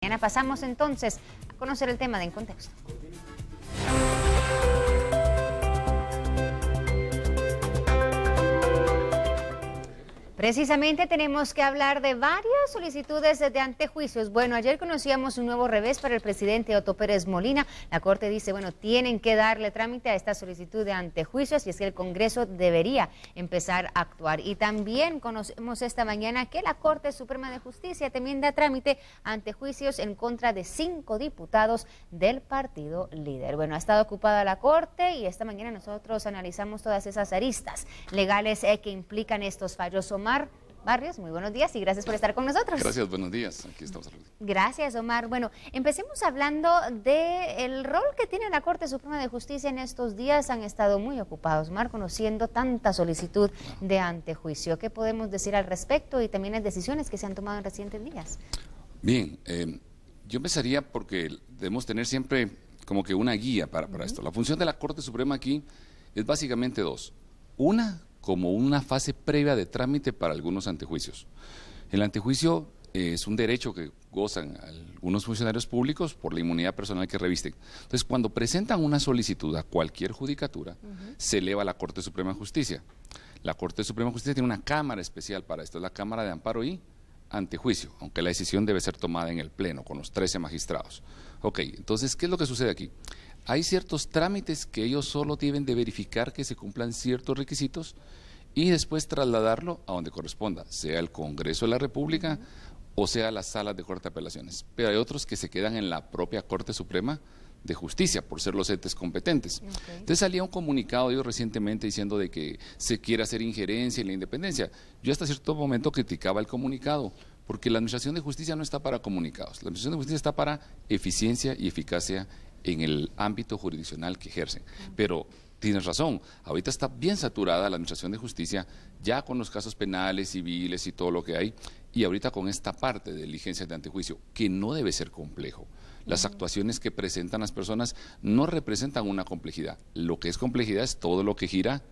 mañana. Pasamos entonces a conocer el tema de En Contexto. Precisamente tenemos que hablar de varias solicitudes de antejuicios. Bueno, ayer conocíamos un nuevo revés para el presidente Otto Pérez Molina. La Corte dice, bueno, tienen que darle trámite a esta solicitud de antejuicios y es que el Congreso debería empezar a actuar. Y también conocemos esta mañana que la Corte Suprema de Justicia también da trámite a antejuicios en contra de 5 diputados del partido líder. Bueno, ha estado ocupada la Corte y esta mañana nosotros analizamos todas esas aristas legales que implican estos fallos. Omar Barrios, muy buenos días y gracias por estar con nosotros. Gracias, buenos días. Aquí estamos. Gracias, Omar. Bueno, empecemos hablando del rol que tiene la Corte Suprema de Justicia en estos días. Han estado muy ocupados, Omar, conociendo tanta solicitud de antejuicio. ¿Qué podemos decir al respecto y también las decisiones que se han tomado en recientes días? Bien, yo empezaría porque debemos tener siempre como que una guía para esto. La función de la Corte Suprema aquí es básicamente dos. Una, como una fase previa de trámite para algunos antejuicios. El antejuicio es un derecho que gozan algunos funcionarios públicos por la inmunidad personal que revisten. Entonces, cuando presentan una solicitud a cualquier judicatura, se eleva a la Corte Suprema de Justicia. La Corte Suprema de Justicia tiene una cámara especial para esto, es la Cámara de Amparo y Antejuicio, aunque la decisión debe ser tomada en el Pleno, con los 13 magistrados. Ok, entonces, ¿qué es lo que sucede aquí? Hay ciertos trámites que ellos solo deben de verificar que se cumplan ciertos requisitos y después trasladarlo a donde corresponda, sea el Congreso de la República o sea las salas de Corte de Apelaciones. Pero hay otros que se quedan en la propia Corte Suprema de Justicia, por ser los entes competentes. Entonces salía un comunicado yo recientemente diciendo de que se quiere hacer injerencia en la independencia. Yo hasta cierto momento criticaba el comunicado, porque la Administración de Justicia no está para comunicados. La Administración de Justicia está para eficiencia y eficacia en el ámbito jurisdiccional que ejercen. Pero tienes razón, ahorita está bien saturada la Administración de Justicia, ya con los casos penales, civiles y todo lo que hay, y ahorita con esta parte de diligencias de antejuicio, que no debe ser complejo. Las actuaciones que presentan las personas no representan una complejidad. Lo que es complejidad es todo lo que gira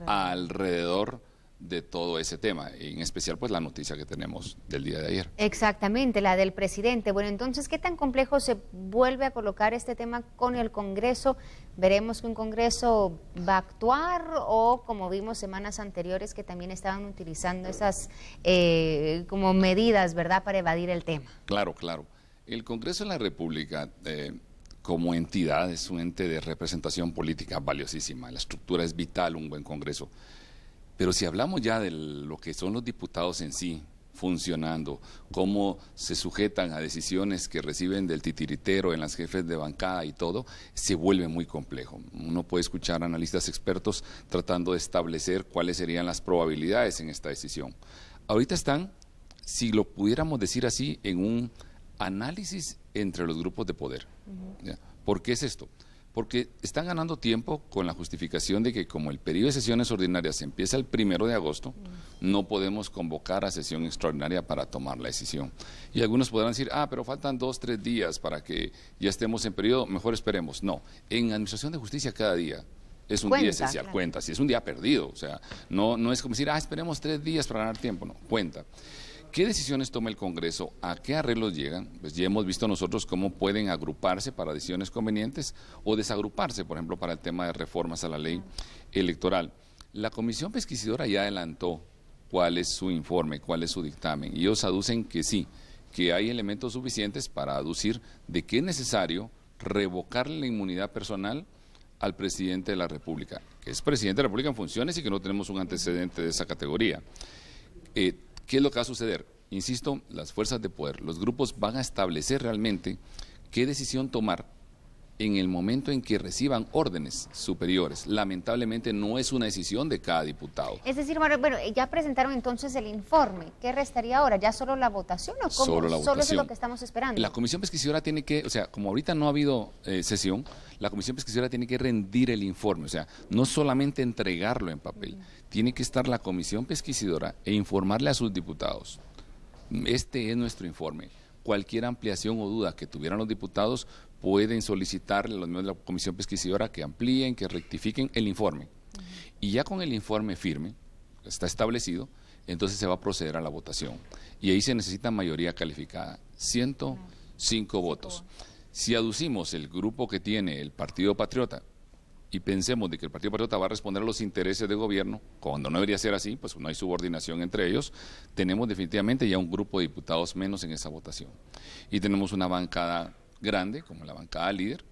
alrededor de todo ese tema, en especial pues la noticia que tenemos del día de ayer. Exactamente, la del presidente. Bueno, entonces, ¿qué tan complejo se vuelve a colocar este tema con el Congreso? ¿Veremos que un Congreso va a actuar o, como vimos semanas anteriores, que también estaban utilizando esas como medidas, ¿verdad?, para evadir el tema? Claro, claro. El Congreso de la República, como entidad, es un ente de representación política valiosísima. La estructura es vital, un buen Congreso. Pero si hablamos ya de lo que son los diputados en sí, funcionando, cómo se sujetan a decisiones que reciben del titiritero en las jefes de bancada y todo, se vuelve muy complejo. Uno puede escuchar analistas expertos tratando de establecer cuáles serían las probabilidades en esta decisión. Ahorita están, si lo pudiéramos decir así, en un análisis entre los grupos de poder. ¿Por qué es esto? Porque están ganando tiempo con la justificación de que como el periodo de sesiones ordinarias empieza el 1 de agosto, no podemos convocar a sesión extraordinaria para tomar la decisión. Y algunos podrán decir, pero faltan 2, 3 días para que ya estemos en periodo, mejor esperemos. No, en Administración de Justicia cada día es un día esencial, claro. Cuenta, si es un día perdido, o sea, no es como decir, esperemos 3 días para ganar tiempo, no, cuenta. ¿Qué decisiones toma el Congreso? ¿A qué arreglos llegan? Pues ya hemos visto nosotros cómo pueden agruparse para decisiones convenientes o desagruparse, por ejemplo, para el tema de reformas a la ley electoral. La Comisión Pesquisidora ya adelantó cuál es su informe, cuál es su dictamen, y ellos aducen que sí, que hay elementos suficientes para aducir de que es necesario revocarle la inmunidad personal al presidente de la República, que es presidente de la República en funciones y que no tenemos un antecedente de esa categoría. ¿Qué es lo que va a suceder? Insisto, las fuerzas de poder, los grupos van a establecer realmente qué decisión tomar en el momento en que reciban órdenes superiores. Lamentablemente no es una decisión de cada diputado. Es decir, bueno, ya presentaron entonces el informe. ¿Qué restaría ahora? ¿Ya solo la votación o cómo? Solo la votación. Solo eso es lo que estamos esperando. La Comisión Pesquisidora tiene que, o sea, como ahorita no ha habido sesión, la Comisión Pesquisidora tiene que rendir el informe, o sea, no solamente entregarlo en papel, tiene que estar la Comisión Pesquisidora e informarle a sus diputados. Este es nuestro informe. Cualquier ampliación o duda que tuvieran los diputados pueden solicitarle a los miembros de la Comisión Pesquisidora que amplíen, que rectifiquen el informe. Y ya con el informe firme, está establecido, entonces se va a proceder a la votación. Y ahí se necesita mayoría calificada. Siento 5 votos. Si aducimos el grupo que tiene el Partido Patriota y pensemos de que el Partido Patriota va a responder a los intereses del gobierno, cuando no debería ser así, pues no hay subordinación entre ellos, tenemos definitivamente ya un grupo de diputados menos en esa votación. Y tenemos una bancada grande, como la bancada líder,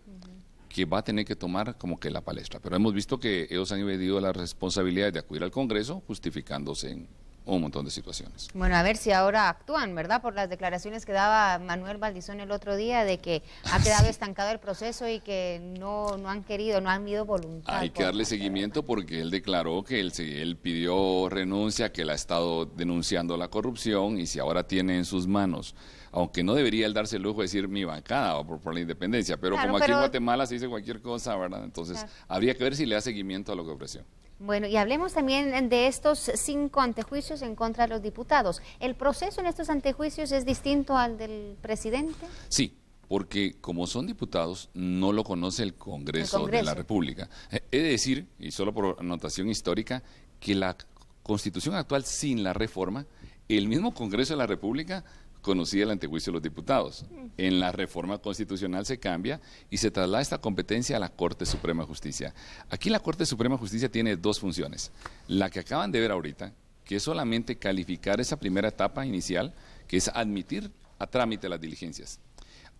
que va a tener que tomar como que la palestra. Pero hemos visto que ellos han evadido la responsabilidad de acudir al Congreso, justificándose en un montón de situaciones. Bueno, a ver si ahora actúan, ¿verdad? Por las declaraciones que daba Manuel Valdizón el otro día de que ha quedado estancado el proceso y que no han querido, no han habido voluntad. Hay que darle seguimiento porque él declaró que él pidió renuncia, que él ha estado denunciando la corrupción y si ahora tiene en sus manos, aunque no debería él darse el lujo de decir mi bancada por la independencia, pero claro, como aquí en Guatemala se dice cualquier cosa, ¿verdad? Entonces claro, habría que ver si le da seguimiento a lo que ofreció. Bueno, y hablemos también de estos 5 antejuicios en contra de los diputados. ¿El proceso en estos antejuicios es distinto al del presidente? Sí, porque como son diputados, no lo conoce el Congreso de la República. He de decir, y solo por anotación histórica, que la Constitución actual sin la reforma, el mismo Congreso de la República conocía el antejuicio de los diputados. En la reforma constitucional se cambia y se traslada esta competencia a la Corte Suprema de Justicia. Aquí la Corte Suprema de Justicia tiene 2 funciones. La que acaban de ver ahorita, que es solamente calificar esa primera etapa inicial, que es admitir a trámite las diligencias.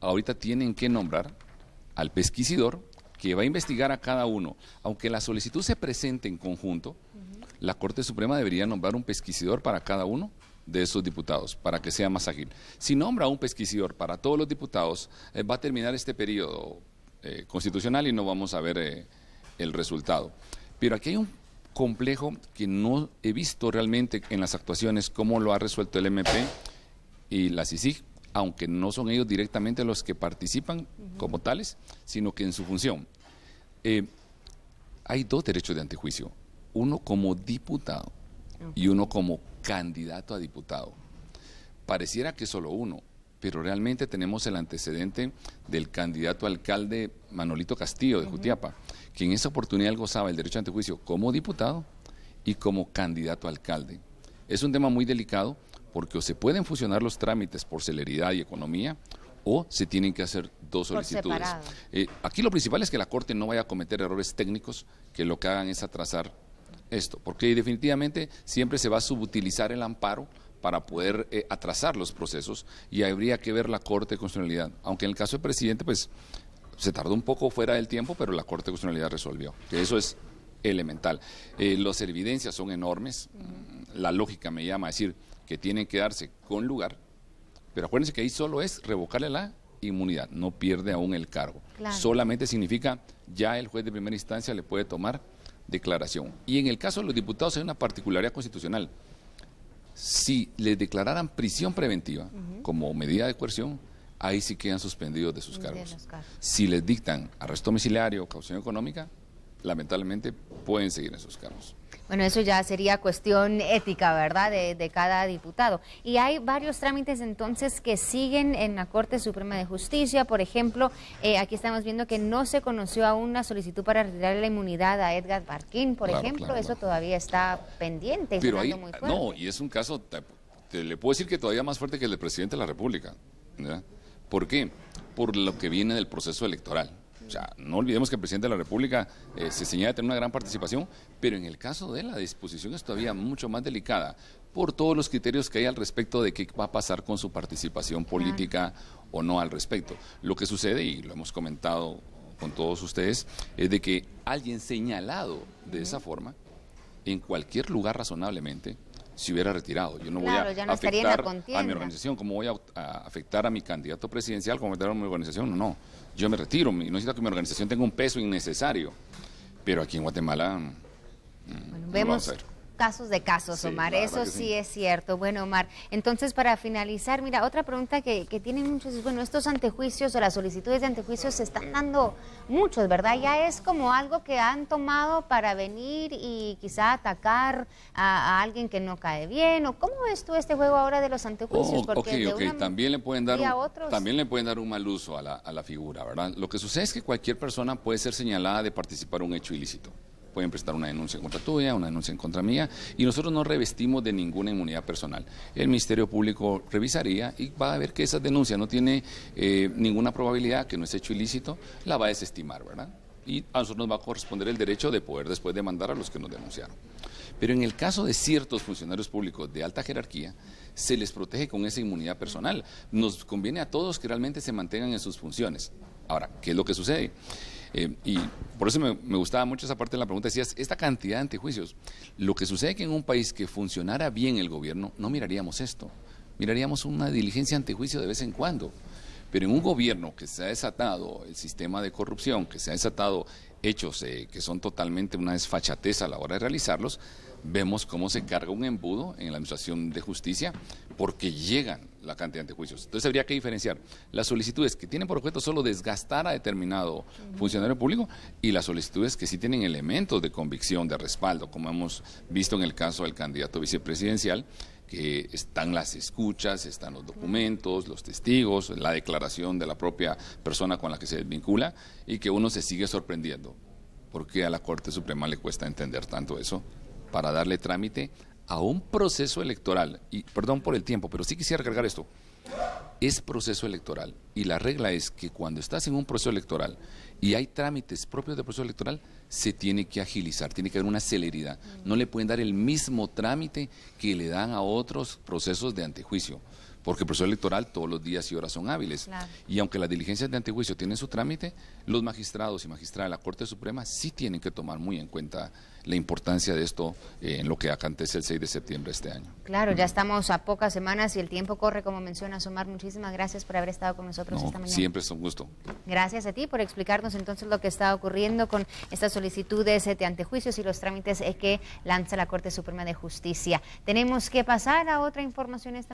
Ahorita tienen que nombrar al pesquisidor que va a investigar a cada uno. Aunque la solicitud se presente en conjunto, la Corte Suprema debería nombrar un pesquisidor para cada uno de esos diputados, para que sea más ágil. Si nombra un pesquisidor para todos los diputados, va a terminar este periodo constitucional y no vamos a ver el resultado. Pero aquí hay un complejo que no he visto realmente en las actuaciones, cómo lo ha resuelto el MP y la CICIG, aunque no son ellos directamente los que participan como tales, sino que en su función. Hay 2 derechos de antejuicio, uno como diputado y uno como candidato a diputado. Pareciera que solo uno, pero realmente tenemos el antecedente del candidato alcalde Manolito Castillo de Jutiapa, que en esa oportunidad él gozaba el derecho de antejuicio como diputado y como candidato a alcalde. Es un tema muy delicado porque o se pueden fusionar los trámites por celeridad y economía o se tienen que hacer 2 solicitudes. Aquí lo principal es que la Corte no vaya a cometer errores técnicos que lo que hagan es atrasar esto, porque definitivamente siempre se va a subutilizar el amparo para poder atrasar los procesos y habría que ver la Corte de Constitucionalidad, aunque en el caso del presidente pues se tardó un poco fuera del tiempo, pero la Corte de Constitucionalidad resolvió, que eso es elemental. Las evidencias son enormes, la lógica me llama a decir que tienen que darse con lugar, pero acuérdense que ahí solo es revocarle la inmunidad, no pierde aún el cargo, claro, solamente significa ya el juez de primera instancia le puede tomar declaración. Y en el caso de los diputados hay una particularidad constitucional. Si les declararan prisión preventiva como medida de coerción, ahí sí quedan suspendidos de sus cargos. Si les dictan arresto domiciliario o caución económica, lamentablemente pueden seguir en sus cargos. Bueno, eso ya sería cuestión ética, ¿verdad?, de cada diputado. Y hay varios trámites entonces que siguen en la Corte Suprema de Justicia. Por ejemplo, aquí estamos viendo que no se conoció aún una solicitud para retirar la inmunidad a Edgar Barquín, por ejemplo. Eso todavía está pendiente. Pero ahí, no, y es un caso, le puedo decir que todavía más fuerte que el del presidente de la República, ¿verdad? ¿Por qué? Por lo que viene del proceso electoral. O sea, no olvidemos que el presidente de la República se señala de tener una gran participación, pero en el caso de la disposición es todavía mucho más delicada por todos los criterios que hay al respecto de qué va a pasar con su participación política o no al respecto. Lo que sucede, y lo hemos comentado con todos ustedes, es de que alguien señalado de esa forma, en cualquier lugar razonablemente, se hubiera retirado. Yo no voy a afectar a mi organización, ¿cómo voy a afectar a mi candidato presidencial? ¿Cómo afectar a mi organización? No, yo me retiro, no necesito que mi organización tenga un peso innecesario. Pero aquí en Guatemala bueno, vemos casos de casos, Omar, eso sí es cierto. Bueno, Omar, entonces para finalizar, mira, otra pregunta que tienen muchos es, bueno, estos antejuicios o las solicitudes de antejuicios se están dando muchos, ¿verdad? Ya es como algo que han tomado para venir y quizá atacar a alguien que no cae bien, o ¿cómo ves tú este juego ahora de los antejuicios? Porque también le pueden dar un mal uso a la figura, ¿verdad? Lo que sucede es que cualquier persona puede ser señalada de participar en un hecho ilícito. pueden presentar una denuncia en contra tuya, una denuncia en contra mía, y nosotros no revestimos de ninguna inmunidad personal. El Ministerio Público revisaría y va a ver que esa denuncia no tiene ninguna probabilidad, que no es hecho ilícito, la va a desestimar, ¿verdad? Y a nosotros nos va a corresponder el derecho de poder después demandar a los que nos denunciaron. Pero en el caso de ciertos funcionarios públicos de alta jerarquía, se les protege con esa inmunidad personal. Nos conviene a todos que realmente se mantengan en sus funciones. Ahora, ¿qué es lo que sucede? Y por eso me gustaba mucho esa parte de la pregunta, decías, esta cantidad de antejuicios. Lo que sucede es que en un país que funcionara bien el gobierno, no miraríamos esto. Miraríamos una diligencia antejuicio de vez en cuando. Pero en un gobierno que se ha desatado el sistema de corrupción, que se ha desatado hechos que son totalmente una desfachatez a la hora de realizarlos, vemos cómo se carga un embudo en la administración de justicia porque llegan la cantidad de antejuicios. Entonces habría que diferenciar las solicitudes que tienen por objeto solo desgastar a determinado funcionario público y las solicitudes que sí tienen elementos de convicción, de respaldo, como hemos visto en el caso del candidato vicepresidencial, que están las escuchas, están los documentos, los testigos, la declaración de la propia persona con la que se desvincula y que uno se sigue sorprendiendo. ¿Por qué a la Corte Suprema le cuesta entender tanto eso? Para darle trámite a un proceso electoral. Y perdón por el tiempo, pero sí quisiera cargar esto. Es proceso electoral y la regla es que cuando estás en un proceso electoral y hay trámites propios del proceso electoral, se tiene que agilizar, tiene que haber una celeridad. No le pueden dar el mismo trámite que le dan a otros procesos de antejuicio, porque el proceso electoral todos los días y horas son hábiles. Claro. Y aunque las diligencias de antejuicio tienen su trámite, los magistrados y magistradas de la Corte Suprema sí tienen que tomar muy en cuenta la importancia de esto en lo que acontece el 6 de septiembre de este año. Claro, ya estamos a pocas semanas y el tiempo corre, como menciona Omar. Muchísimas gracias por haber estado con nosotros esta mañana. Siempre es un gusto. Gracias a ti por explicarnos entonces lo que está ocurriendo con estas solicitudes de antejuicios y los trámites que lanza la Corte Suprema de Justicia. Tenemos que pasar a otra información esta